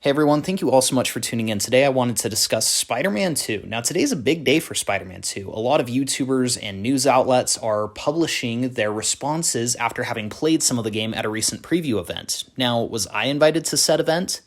Hey everyone, thank you all so much for tuning in. Today I wanted to discuss Spider-Man 2. Now today's a big day for Spider-Man 2. A lot of YouTubers and news outlets are publishing their responses after having played some of the game at a recent preview event. Now, was I invited to said event?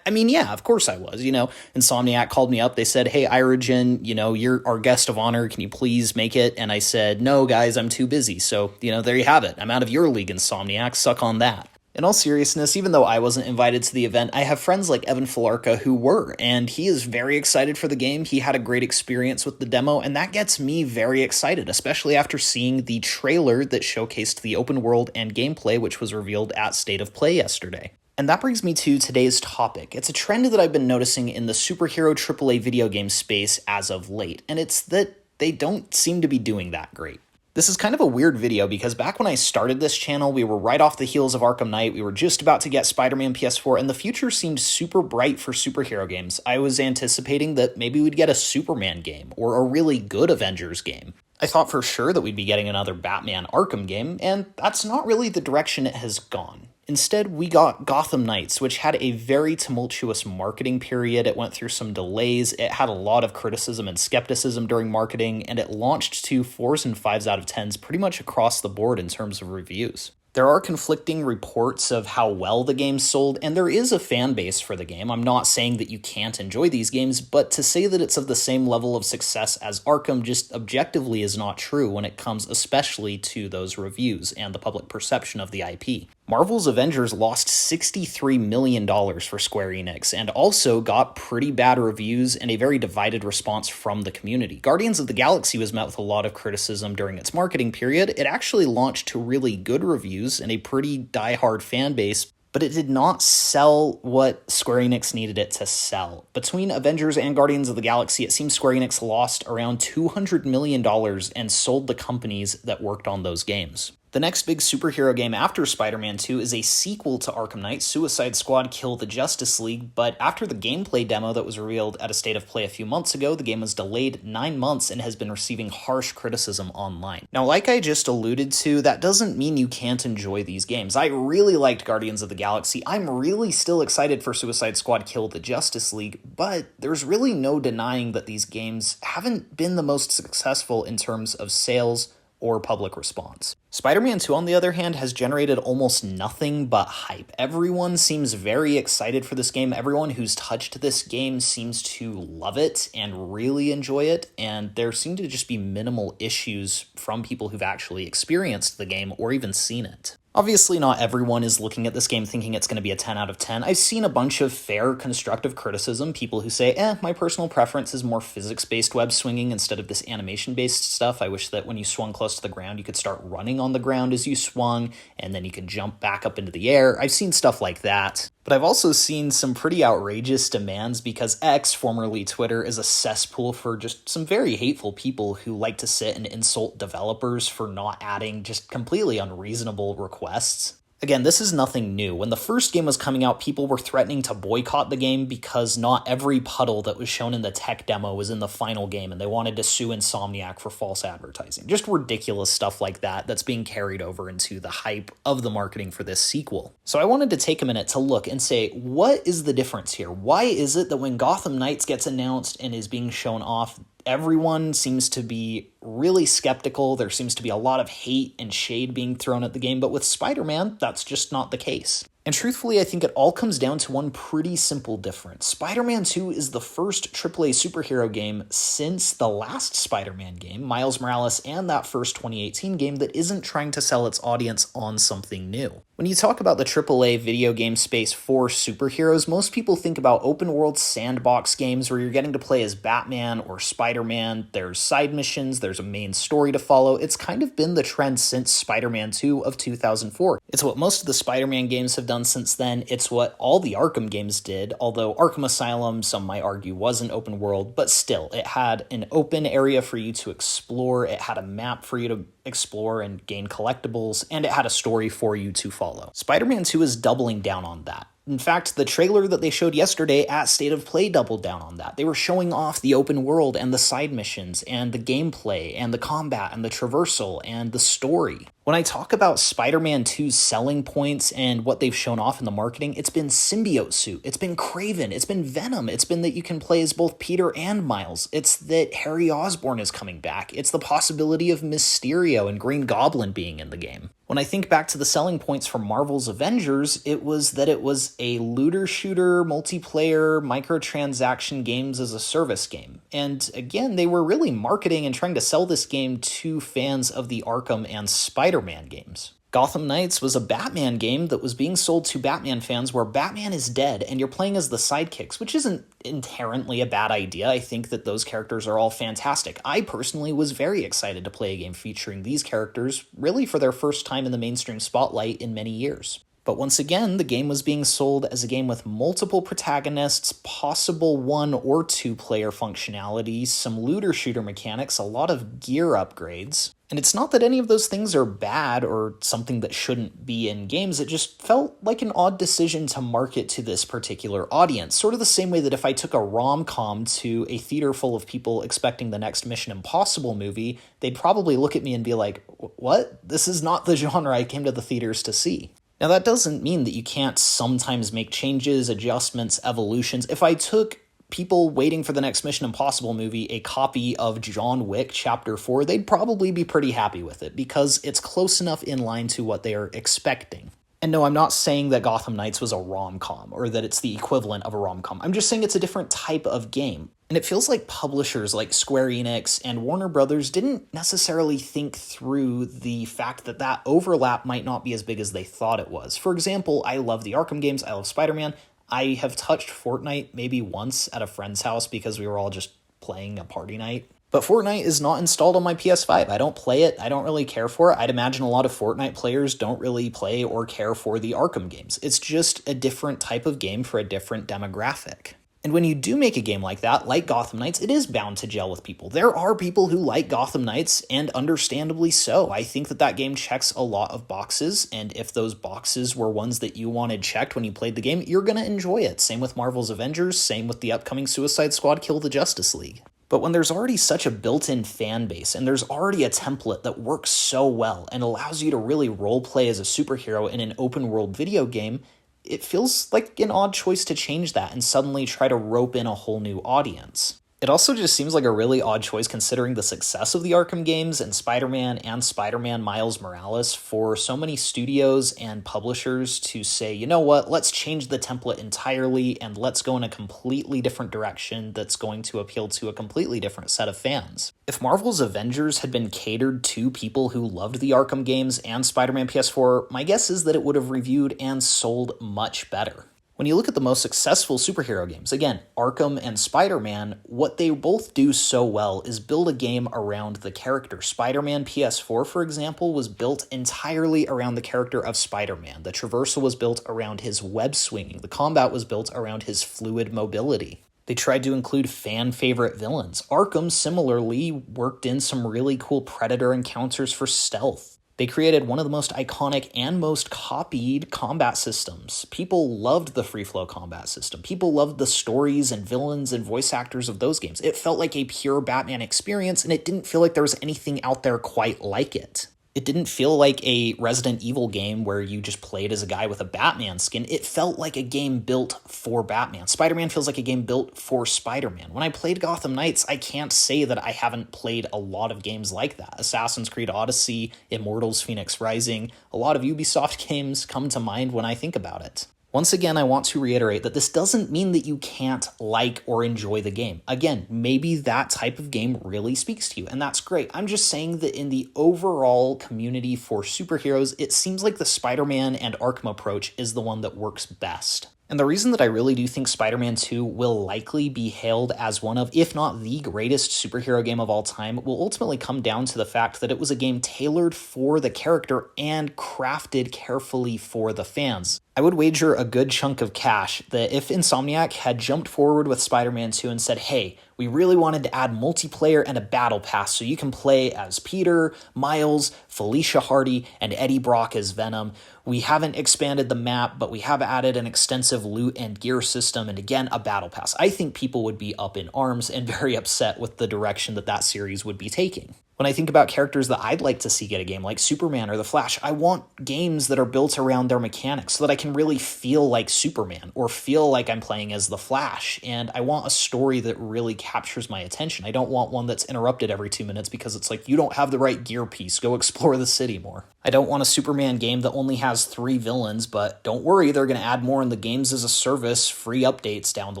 Yeah, of course I was. Insomniac called me up. They said, hey, Irigen, you're our guest of honor. Can you please make it? And I said, no, guys, I'm too busy. So, there you have it. I'm out of your league, Insomniac. Suck on that. In all seriousness, even though I wasn't invited to the event, I have friends like Evan Falarka who were, and he is very excited for the game. He had a great experience with the demo, and that gets me very excited, especially after seeing the trailer that showcased the open world and gameplay, which was revealed at State of Play yesterday. And that brings me to today's topic. It's a trend that I've been noticing in the superhero AAA video game space as of late, and it's that they don't seem to be doing that great. This is kind of a weird video because back when I started this channel, we were right off the heels of Arkham Knight. We were just about to get Spider-Man PS4, and the future seemed super bright for superhero games. I was anticipating that maybe we'd get a Superman game or a really good Avengers game. I thought for sure that we'd be getting another Batman Arkham game, and that's not really the direction it has gone. Instead, we got Gotham Knights, which had a very tumultuous marketing period. It went through some delays, it had a lot of criticism and skepticism during marketing, and it launched to 4s and 5s out of 10s pretty much across the board in terms of reviews. There are conflicting reports of how well the game sold, and there is a fan base for the game. I'm not saying that you can't enjoy these games, but to say that it's of the same level of success as Arkham just objectively is not true when it comes especially to those reviews and the public perception of the IP. Marvel's Avengers lost $63 million for Square Enix and also got pretty bad reviews and a very divided response from the community. Guardians of the Galaxy was met with a lot of criticism during its marketing period. It actually launched to really good reviews and a pretty die-hard fan base, but it did not sell what Square Enix needed it to sell. Between Avengers and Guardians of the Galaxy, it seems Square Enix lost around $200 million and sold the companies that worked on those games. The next big superhero game after Spider-Man 2 is a sequel to Arkham Knight, Suicide Squad Kill the Justice League, but after the gameplay demo that was revealed at a State of Play a few months ago, the game was delayed 9 months and has been receiving harsh criticism online. Now, like I just alluded to, that doesn't mean you can't enjoy these games. I really liked Guardians of the Galaxy. I'm really still excited for Suicide Squad Kill the Justice League, but there's really no denying that these games haven't been the most successful in terms of sales or public response. Spider-Man 2, on the other hand, has generated almost nothing but hype. Everyone seems very excited for this game. Everyone who's touched this game seems to love it and really enjoy it, and there seem to just be minimal issues from people who've actually experienced the game or even seen it. Obviously, not everyone is looking at this game thinking it's going to be a 10 out of 10. I've seen a bunch of fair, constructive criticism, people who say, my personal preference is more physics-based web swinging instead of this animation-based stuff. I wish that when you swung close to the ground, you could start running on the ground as you swung, and then you could jump back up into the air. I've seen stuff like that. But I've also seen some pretty outrageous demands because X, formerly Twitter, is a cesspool for just some very hateful people who like to sit and insult developers for not adding just completely unreasonable requests. Again, this is nothing new. When the first game was coming out, people were threatening to boycott the game because not every puddle that was shown in the tech demo was in the final game, and they wanted to sue Insomniac for false advertising. Just ridiculous stuff like that that's being carried over into the hype of the marketing for this sequel. So I wanted to take a minute to look and say, what is the difference here? Why is it that when Gotham Knights gets announced and is being shown off, everyone seems to be really skeptical? There seems to be a lot of hate and shade being thrown at the game, but with Spider-Man, that's just not the case. And truthfully, I think it all comes down to one pretty simple difference. Spider-Man 2 is the first AAA superhero game since the last Spider-Man game, Miles Morales, and that first 2018 game that isn't trying to sell its audience on something new. When you talk about the AAA video game space for superheroes, most people think about open-world sandbox games where you're getting to play as Batman or Spider-Man. There's side missions, there's a main story to follow. It's kind of been the trend since Spider-Man 2 of 2004. It's what most of the Spider-Man games have done since then. It's what all the Arkham games did, although Arkham Asylum, some might argue, was an open world, but still, it had an open area for you to explore, it had a map for you to explore and gain collectibles, and it had a story for you to follow. Spider-Man 2 is doubling down on that. In fact, the trailer that they showed yesterday at State of Play doubled down on that. They were showing off the open world and the side missions and the gameplay and the combat and the traversal and the story. When I talk about Spider-Man 2's selling points and what they've shown off in the marketing, it's been Symbiote Suit, it's been Kraven, it's been Venom, it's been that you can play as both Peter and Miles, it's that Harry Osborn is coming back, it's the possibility of Mysterio and Green Goblin being in the game. When I think back to the selling points for Marvel's Avengers, it was that it was a looter-shooter, multiplayer, microtransaction games as a service game. And again, they were really marketing and trying to sell this game to fans of the Arkham and Spider-Man games. Gotham Knights was a Batman game that was being sold to Batman fans where Batman is dead and you're playing as the sidekicks, which isn't inherently a bad idea. I think that those characters are all fantastic. I personally was very excited to play a game featuring these characters, really for their first time in the mainstream spotlight in many years. But once again, the game was being sold as a game with multiple protagonists, possible 1 or 2 player functionality, some looter shooter mechanics, a lot of gear upgrades. And it's not that any of those things are bad or something that shouldn't be in games, it just felt like an odd decision to market to this particular audience. Sort of the same way that if I took a rom-com to a theater full of people expecting the next Mission Impossible movie, they'd probably look at me and be like, what? This is not the genre I came to the theaters to see. Now, that doesn't mean that you can't sometimes make changes, adjustments, evolutions. If I took people waiting for the next Mission Impossible movie a copy of John Wick Chapter 4, they'd probably be pretty happy with it because it's close enough in line to what they are expecting. And no, I'm not saying that Gotham Knights was a rom-com or that it's the equivalent of a rom-com. I'm just saying it's a different type of game. And it feels like publishers like Square Enix and Warner Brothers didn't necessarily think through the fact that that overlap might not be as big as they thought it was. For example, I love the Arkham games, I love Spider-Man. I have touched Fortnite maybe once at a friend's house because we were all just playing a party night. But Fortnite is not installed on my PS5. I don't play it. I don't really care for it. I'd imagine a lot of Fortnite players don't really play or care for the Arkham games. It's just a different type of game for a different demographic. And when you do make a game like that, like Gotham Knights, it is bound to gel with people. There are people who like Gotham Knights, and understandably so. I think that that game checks a lot of boxes, and if those boxes were ones that you wanted checked when you played the game, you're going to enjoy it. Same with Marvel's Avengers, same with the upcoming Suicide Squad Kill the Justice League. But when there's already such a built-in fan base, and there's already a template that works so well and allows you to really roleplay as a superhero in an open-world video game, it feels like an odd choice to change that and suddenly try to rope in a whole new audience. It also just seems like a really odd choice considering the success of the Arkham games and Spider-Man Miles Morales for so many studios and publishers to say, you know what, let's change the template entirely and let's go in a completely different direction that's going to appeal to a completely different set of fans. If Marvel's Avengers had been catered to people who loved the Arkham games and Spider-Man PS4, my guess is that it would have reviewed and sold much better. When you look at the most successful superhero games, again, Arkham and Spider-Man, what they both do so well is build a game around the character. Spider-Man PS4, for example, was built entirely around the character of Spider-Man. The traversal was built around his web swinging. The combat was built around his fluid mobility. They tried to include fan-favorite villains. Arkham similarly worked in some really cool Predator encounters for stealth. They created one of the most iconic and most copied combat systems. People loved the free-flow combat system. People loved the stories and villains and voice actors of those games. It felt like a pure Batman experience, and it didn't feel like there was anything out there quite like it. It didn't feel like a Resident Evil game where you just played as a guy with a Batman skin. It felt like a game built for Batman. Spider-Man feels like a game built for Spider-Man. When I played Gotham Knights, I can't say that I haven't played a lot of games like that. Assassin's Creed Odyssey, Immortals Phoenix Rising, a lot of Ubisoft games come to mind when I think about it. Once again, I want to reiterate that this doesn't mean that you can't like or enjoy the game. Again, maybe that type of game really speaks to you, and that's great. I'm just saying that in the overall community for superheroes, it seems like the Spider-Man and Arkham approach is the one that works best. And the reason that I really do think Spider-Man 2 will likely be hailed as one of, if not the greatest superhero game of all time, will ultimately come down to the fact that it was a game tailored for the character and crafted carefully for the fans. I would wager a good chunk of cash that if Insomniac had jumped forward with Spider-Man 2 and said, hey, We really wanted to add multiplayer and a battle pass so you can play as Peter, Miles, Felicia Hardy, and Eddie Brock as Venom. We haven't expanded the map, but we have added an extensive loot and gear system, and again, a battle pass. I think people would be up in arms and very upset with the direction that that series would be taking. When I think about characters that I'd like to see get a game like Superman or The Flash, I want games that are built around their mechanics so that I can really feel like Superman or feel like I'm playing as The Flash. And I want a story that really captures my attention. I don't want one that's interrupted every 2 minutes because it's like, you don't have the right gear piece, go explore the city more. I don't want a Superman game that only has 3 villains, but don't worry, they're going to add more in the games as a service, free updates down the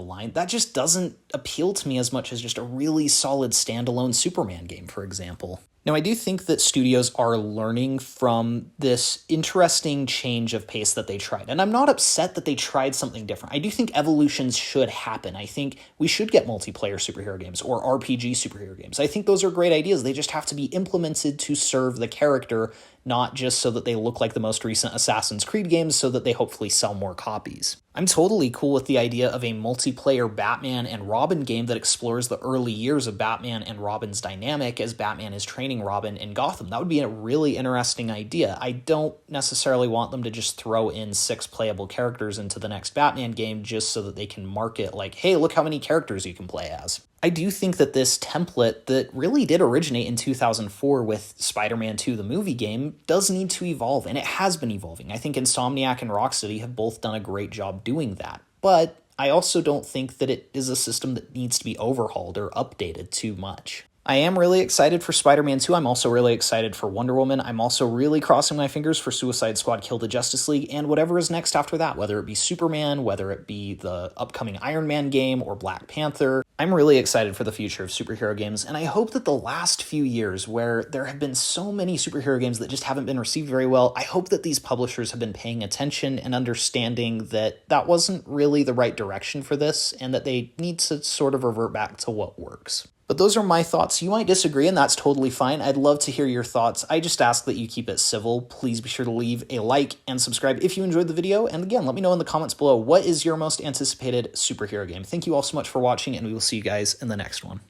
line. That just doesn't appeal to me as much as just a really solid standalone Superman game, for example. Now, I do think that studios are learning from this interesting change of pace that they tried, and I'm not upset that they tried something different. I do think evolutions should happen. I think we should get multiplayer superhero games or RPG superhero games. I think those are great ideas. They just have to be implemented to serve the character, not just so that they look like the most recent Assassin's Creed games so that they hopefully sell more copies. I'm totally cool with the idea of a multiplayer Batman and Robin game that explores the early years of Batman and Robin's dynamic as Batman is training Robin in Gotham. That would be a really interesting idea. I don't necessarily want them to just throw in 6 playable characters into the next Batman game just so that they can market like, hey, look how many characters you can play as. I do think that this template that really did originate in 2004 with Spider-Man 2, the movie game, does need to evolve, and it has been evolving. I think Insomniac and Rocksteady have both done a great job doing that, but I also don't think that it is a system that needs to be overhauled or updated too much. I am really excited for Spider-Man 2. I'm also really excited for Wonder Woman. I'm also really crossing my fingers for Suicide Squad Kill the Justice League and whatever is next after that, whether it be Superman, whether it be the upcoming Iron Man game or Black Panther. I'm really excited for the future of superhero games, and I hope that the last few years where there have been so many superhero games that just haven't been received very well, I hope that these publishers have been paying attention and understanding that that wasn't really the right direction for this and that they need to sort of revert back to what works. But those are my thoughts. You might disagree, and that's totally fine. I'd love to hear your thoughts. I just ask that you keep it civil. Please be sure to leave a like and subscribe if you enjoyed the video. And again, let me know in the comments below, what is your most anticipated superhero game? Thank you all so much for watching, and we will see you guys in the next one.